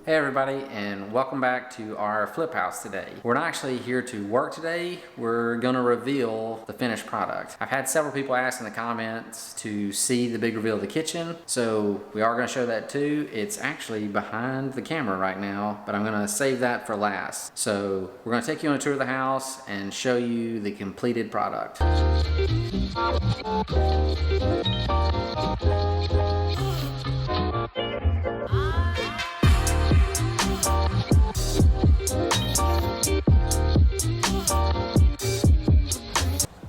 Hey everybody, and welcome back to our flip house today. We're not actually here to work today, we're gonna reveal the finished product. I've had several people ask in the comments to see the big reveal of the kitchen, so we are gonna show that too. It's actually behind the camera right now, but I'm gonna save that for last. So we're gonna take you on a tour of the house and show you the completed product.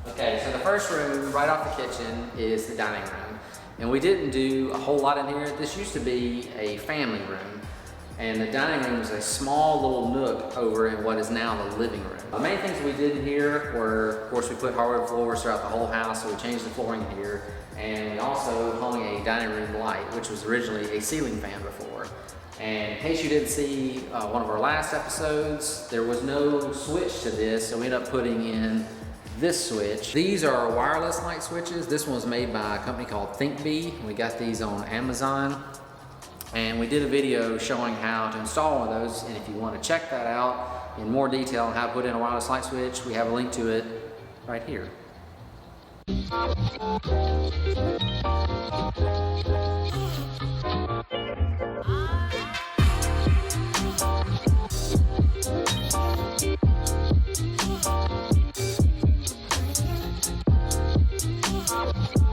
Okay, so the first room right off the kitchen is the dining room. And we didn't do a whole lot in here. This used to be a family room. And the dining room is a small little nook over in what is now the living room. The main things we did in here were, of course, we put hardwood floors throughout the whole house, so we changed the flooring in here. And we also hung a dining room light, which was originally a ceiling fan before. And in case you didn't see one of our last episodes, there was no switch to this, so we ended up putting in this switch. These are wireless light switches. This one was made by a company called ThinkBee. We got these on Amazon. And we did a video showing how to install one of those. And if you want to check that out in more detail on how to put in a wireless light switch, we have a link to it right here.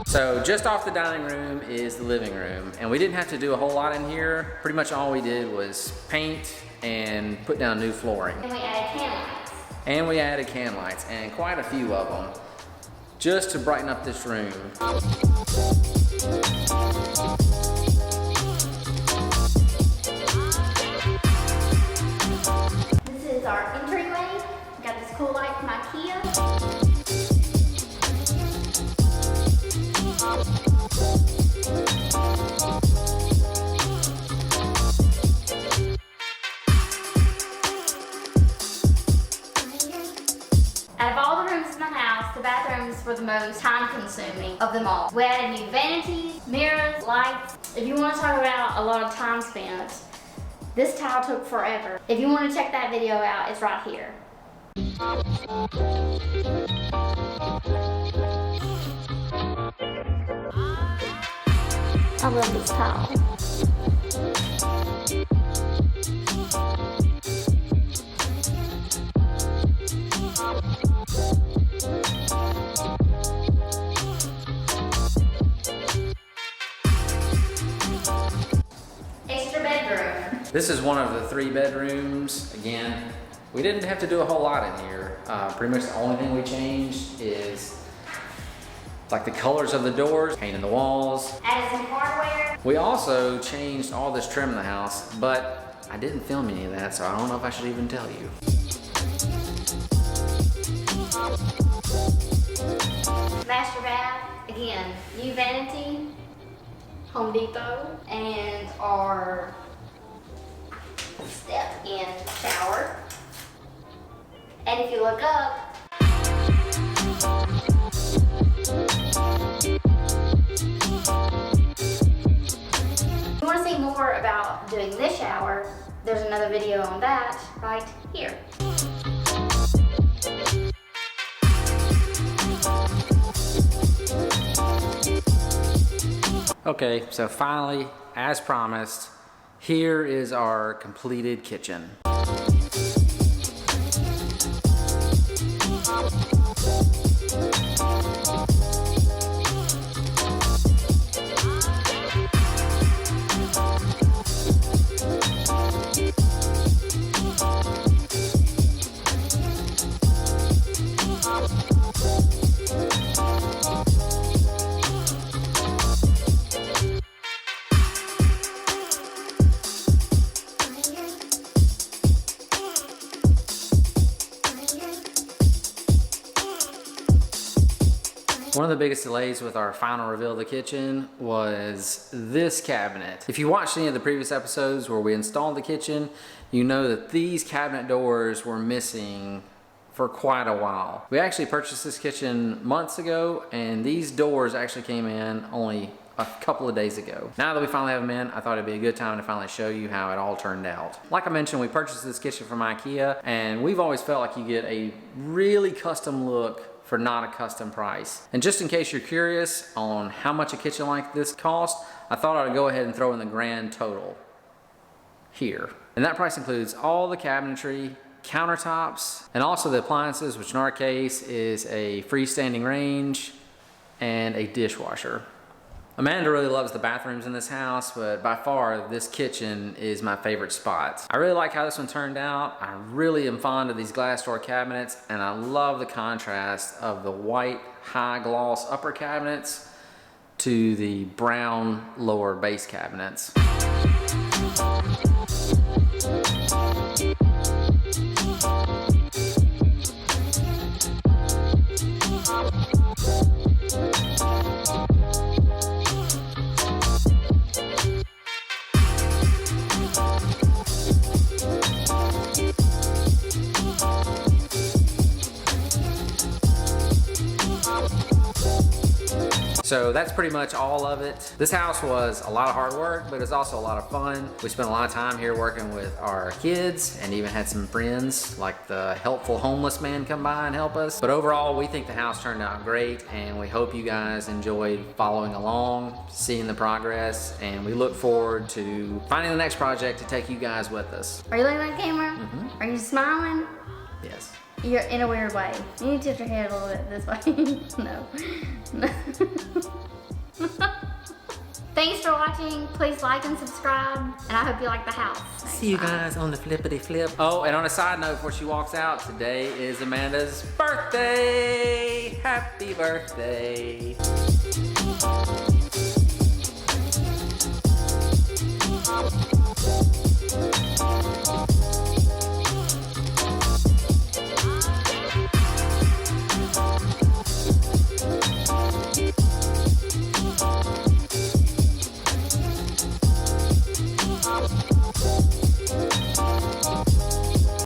So just off the dining room is the living room, and we didn't have to do a whole lot in here. Pretty much all we did was paint and put down new flooring. And we added can lights. And we added can lights, and quite a few of them, just to brighten up this room. This is our entryway. We got this cool light from IKEA. Out of all the rooms in the house, the bathrooms were the most time-consuming of them all. We added new vanities, mirrors, lights. If you want to talk about a lot of time spent, this tile took forever. If you want to check that video out, it's right here. I love this tile. Extra bedroom. This is one of the 3 bedrooms. Again, we didn't have to do a whole lot in here. Pretty much the only thing we changed is like the colors of the doors, painting the walls. Added some hardware. We also changed all this trim in the house, but I didn't film any of that, so I don't know if I should even tell you. Master bath. Again, new vanity, Home Depot, and our step-in shower. And if you look up, if you want to see more about doing this shower, there's another video on that right here. Okay, so finally, as promised, here is our completed kitchen. One of the biggest delays with our final reveal of the kitchen was this cabinet. If you watched any of the previous episodes where we installed the kitchen, you know that these cabinet doors were missing for quite a while. We actually purchased this kitchen months ago, and these doors actually came in only a couple of days ago. Now that we finally have them in, I thought it'd be a good time to finally show you how it all turned out. Like I mentioned, we purchased this kitchen from IKEA, and we've always felt like you get a really custom look for not a custom price. And just in case you're curious on how much a kitchen like this costs, I thought I would go ahead and throw in the grand total here. And that price includes all the cabinetry, countertops, and also the appliances, which in our case is a freestanding range and a dishwasher. Amanda really loves the bathrooms in this house, but by far this kitchen is my favorite spot. I really like how this one turned out. I really am fond of these glass door cabinets, and I love the contrast of the white high gloss upper cabinets to the brown lower base cabinets. So that's pretty much all of it. This house was a lot of hard work, but it's also a lot of fun. We spent a lot of time here working with our kids and even had some friends like the helpful homeless man come by and help us. But overall, we think the house turned out great, and we hope you guys enjoyed following along, seeing the progress, and we look forward to finding the next project to take you guys with us. Are you looking at the camera? Are you smiling? Yes. You're in a weird way. You need to tilt your head a little bit this way. No. Thanks for watching. Please like and subscribe. And I hope you like the house. See you guys on the flippity flip. Oh, and on a side note, before she walks out, today is Amanda's birthday. Happy birthday.